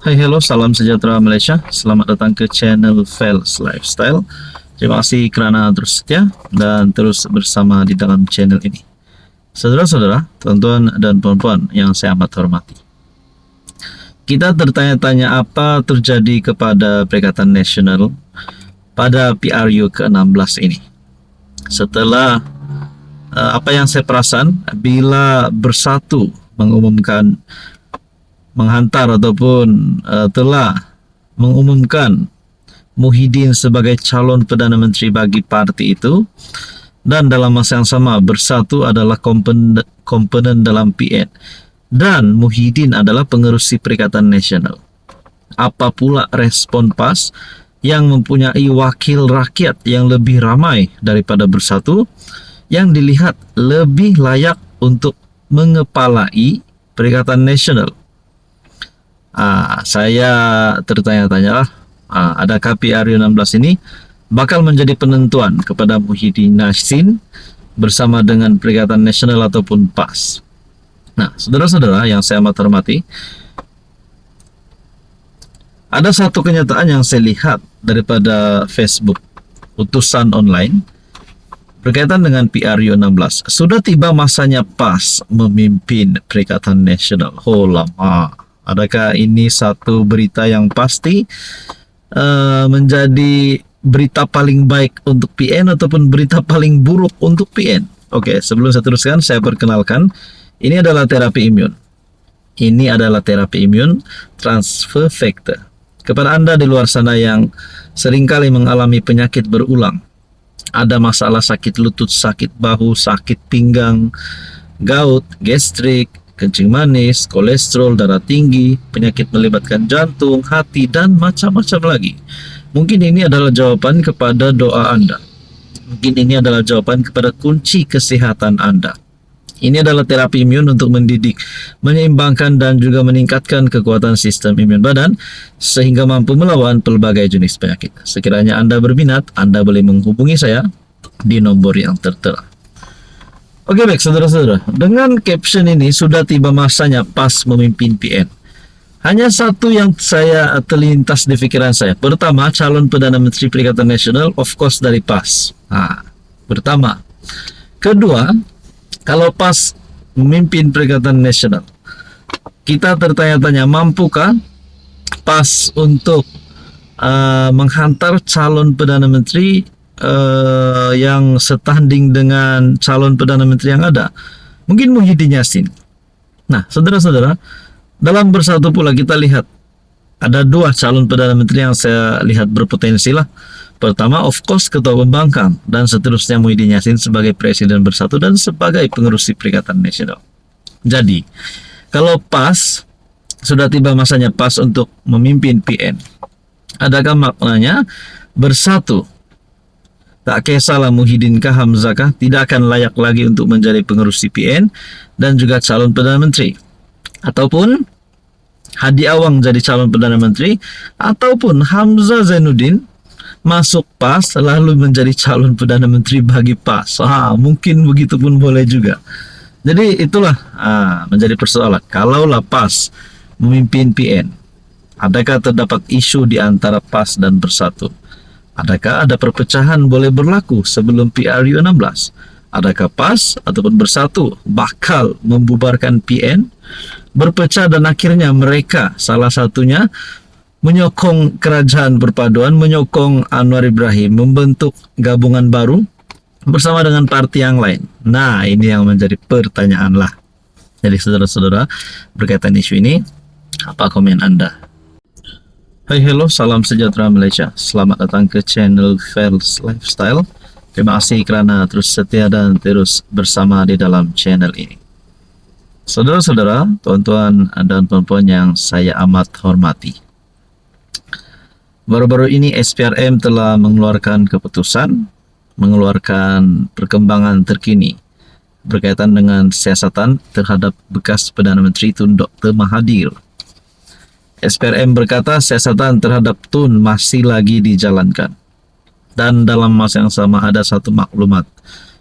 Hai, hello, salam sejahtera Malaysia. Selamat datang ke channel Fels Lifestyle. Terima kasih kerana terus setia dan terus bersama di dalam channel ini. Saudara-saudara, tuan-tuan dan puan-puan yang saya amat hormati. Kita tertanya-tanya apa terjadi kepada Perikatan Nasional pada PRU ke-16 ini. Setelah apa yang saya perasan, bila Bersatu menghantar ataupun telah mengumumkan Muhyiddin sebagai calon Perdana Menteri bagi parti itu, dan dalam masa yang sama Bersatu adalah komponen dalam PN dan Muhyiddin adalah pengerusi Perikatan Nasional. Apa pula respon PAS yang mempunyai wakil rakyat yang lebih ramai daripada Bersatu, yang dilihat lebih layak untuk mengepalai Perikatan Nasional? Saya tertanya-tanya, adakah PRU 16 ini bakal menjadi penentuan kepada Muhyiddin Yassin bersama dengan Perikatan Nasional ataupun PAS? Nah, saudara-saudara yang saya amat hormati, ada satu kenyataan yang saya lihat daripada Facebook utusan online berkaitan dengan PRU 16. Sudah tiba masanya PAS memimpin Perikatan Nasional. Oh lama. Adakah ini satu berita yang pasti menjadi berita paling baik untuk PN ataupun berita paling buruk untuk PN? Oke, sebelum saya teruskan, saya perkenalkan. Ini adalah terapi imun. Ini adalah terapi imun transfer factor. Kepada Anda di luar sana yang seringkali mengalami penyakit berulang, ada masalah sakit lutut, sakit bahu, sakit pinggang, gout, gastrik, kencing manis, kolesterol, darah tinggi, penyakit melibatkan jantung, hati, dan macam-macam lagi. Mungkin ini adalah jawaban kepada doa Anda. Mungkin ini adalah jawaban kepada kunci kesehatan Anda. Ini adalah terapi imun untuk mendidik, menyeimbangkan, dan juga meningkatkan kekuatan sistem imun badan sehingga mampu melawan pelbagai jenis penyakit. Sekiranya Anda berminat, Anda boleh menghubungi saya di nomor yang tertera. Oke, baik saudara-saudara, dengan caption ini sudah tiba masanya PAS memimpin PN. Hanya satu yang saya terlintas di pikiran saya. Pertama, calon Perdana Menteri Perikatan Nasional, of course dari PAS. Pertama. Kedua, kalau PAS memimpin Perikatan Nasional, kita tertanya-tanya, mampukah PAS untuk menghantar calon Perdana Menteri yang setanding dengan calon Perdana Menteri yang ada? Mungkin Muhyiddin Yassin. Nah, saudara-saudara, dalam Bersatu pula kita lihat ada dua calon Perdana Menteri yang saya lihat berpotensi lah. Pertama, of course, Ketua Pembangkang, dan seterusnya Muhyiddin Yassin sebagai Presiden Bersatu dan sebagai pengerusi Perikatan Nasional. Jadi, kalau PAS, sudah tiba masanya PAS untuk memimpin PN, adakah maknanya bersatu? Tak kisahlah Muhyiddin kah, Hamzah kah, tidak akan layak lagi untuk menjadi pengerusi PN dan juga calon Perdana Menteri. Ataupun Hadi Awang jadi calon Perdana Menteri, ataupun Hamzah Zainuddin masuk PAS lalu menjadi calon Perdana Menteri bagi PAS. Mungkin begitu pun boleh juga. Jadi itulah menjadi persoalan. Kalaulah PAS memimpin PN, adakah terdapat isu di antara PAS dan Bersatu? Adakah ada perpecahan boleh berlaku sebelum PRU16? Adakah PAS ataupun Bersatu bakal membubarkan PN, berpecah, dan akhirnya mereka salah satunya menyokong kerajaan perpaduan, menyokong Anwar Ibrahim membentuk gabungan baru bersama dengan partai yang lain? Nah, ini yang menjadi pertanyaan lah. Jadi saudara-saudara, berkaitan isu ini, apa komen Anda? Hai, hello, salam sejahtera Malaysia. Selamat datang ke channel Fels Lifestyle. Terima kasih kerana terus setia dan terus bersama di dalam channel ini. Saudara-saudara, tuan-tuan dan puan-puan yang saya amat hormati, baru-baru ini SPRM telah mengeluarkan keputusan, mengeluarkan perkembangan terkini berkaitan dengan siasatan terhadap bekas Perdana Menteri Tun Dr. Mahathir. SPRM berkata siasatan terhadap Tun masih lagi dijalankan. Dan dalam masa yang sama ada satu maklumat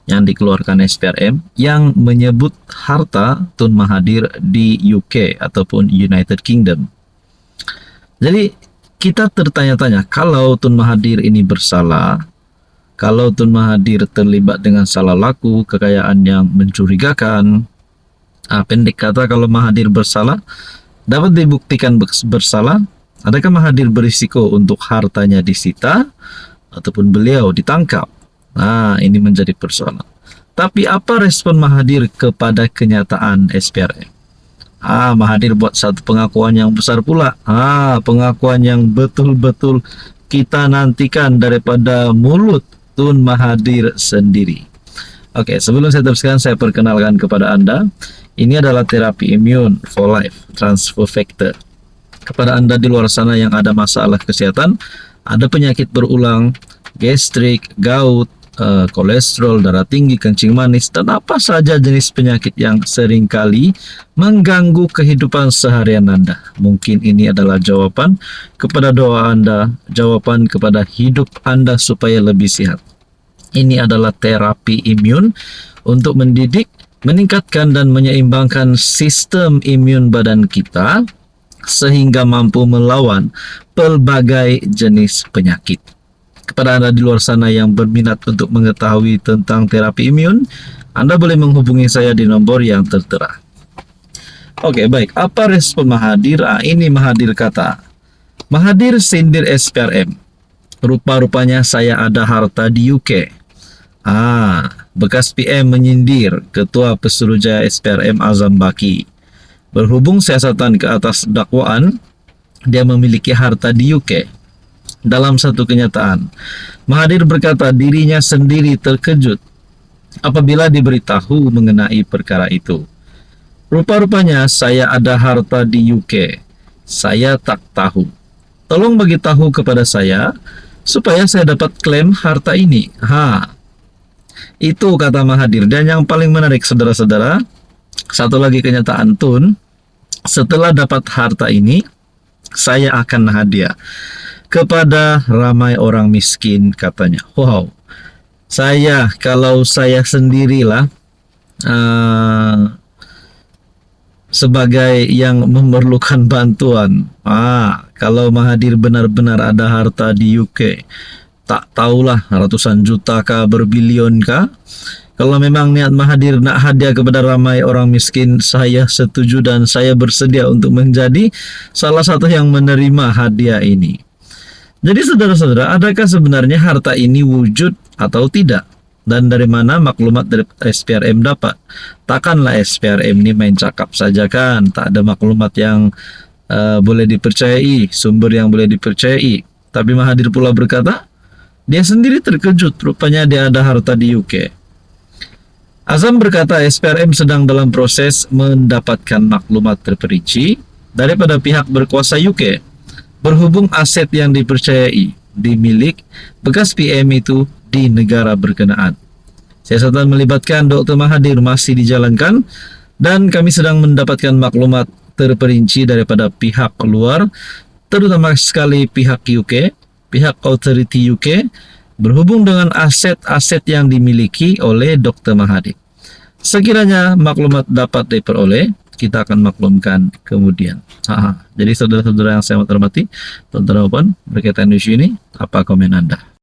yang dikeluarkan SPRM yang menyebut harta Tun Mahathir di UK ataupun United Kingdom. Jadi kita tertanya-tanya, kalau Tun Mahathir ini bersalah, kalau Tun Mahathir terlibat dengan salah laku, kekayaan yang mencurigakan, pendek kata, kalau Mahathir bersalah, dapat dibuktikan bersalah, adakah Mahathir berisiko untuk hartanya disita ataupun beliau ditangkap? Nah, ini menjadi persoalan. Tapi apa respon Mahathir kepada kenyataan SPRM? Mahathir buat satu pengakuan yang besar pula. Pengakuan yang betul-betul kita nantikan daripada mulut Tun Mahathir sendiri. Oke, sebelum saya teruskan, saya perkenalkan kepada Anda. Ini adalah terapi imun for life transfer factor. Kepada Anda di luar sana yang ada masalah kesehatan, ada penyakit berulang, gastrik, gout, kolesterol, darah tinggi, kencing manis, dan apa saja jenis penyakit yang seringkali mengganggu kehidupan seharian Anda. Mungkin ini adalah jawaban kepada doa Anda, jawaban kepada hidup Anda supaya lebih sehat. Ini adalah terapi imun untuk mendidik, meningkatkan, dan menyeimbangkan sistem imun badan kita sehingga mampu melawan pelbagai jenis penyakit. Kepada Anda di luar sana yang berminat untuk mengetahui tentang terapi imun, Anda boleh menghubungi saya di nomor yang tertera. Oke, baik. Apa respon Mahathir? Ini Mahathir kata. Mahathir sindir SPRM. Rupa-rupanya saya ada harta di UK. bekas PM menyindir Ketua Pesuruhjaya SPRM Azam Baki. Berhubung siasatan ke atas dakwaan, dia memiliki harta di UK. Dalam satu kenyataan, Mahathir berkata dirinya sendiri terkejut apabila diberitahu mengenai perkara itu. Rupa-rupanya saya ada harta di UK. Saya tak tahu. Tolong bagi tahu kepada saya supaya saya dapat klaim harta ini. Itu kata Mahathir. Dan yang paling menarik saudara-saudara, satu lagi kenyataan Tun, setelah dapat harta ini, saya akan hadiah kepada ramai orang miskin, katanya. Wow, kalau saya sendirilah sebagai yang memerlukan bantuan. Kalau Mahathir benar-benar ada harta di UK, tak tahulah ratusan juta kah, berbilion kah. Kalau memang niat Mahathir nak hadiah kepada ramai orang miskin, saya setuju dan saya bersedia untuk menjadi salah satu yang menerima hadiah ini. Jadi saudara-saudara, adakah sebenarnya harta ini wujud atau tidak? Dan dari mana maklumat dari SPRM dapat? Takkanlah SPRM ini main cakap saja kan? Tak ada maklumat yang boleh dipercayai, sumber yang boleh dipercayai. Tapi Mahathir pula berkata, dia sendiri terkejut, rupanya dia ada harta di UK. Azam berkata SPRM sedang dalam proses mendapatkan maklumat terperinci daripada pihak berkuasa UK. Berhubung aset yang dipercayai dimilik bekas PM itu di negara berkenaan. Siasatan melibatkan Dr. Mahathir masih dijalankan dan kami sedang mendapatkan maklumat terperinci daripada pihak luar, terutama sekali pihak UK, pihak Authority UK, berhubung dengan aset-aset yang dimiliki oleh Dr. Mahathir. Sekiranya maklumat dapat diperoleh, kita akan maklumkan kemudian. Jadi saudara-saudara yang saya hormati, tonton berkaitan isu ini, apa komen Anda?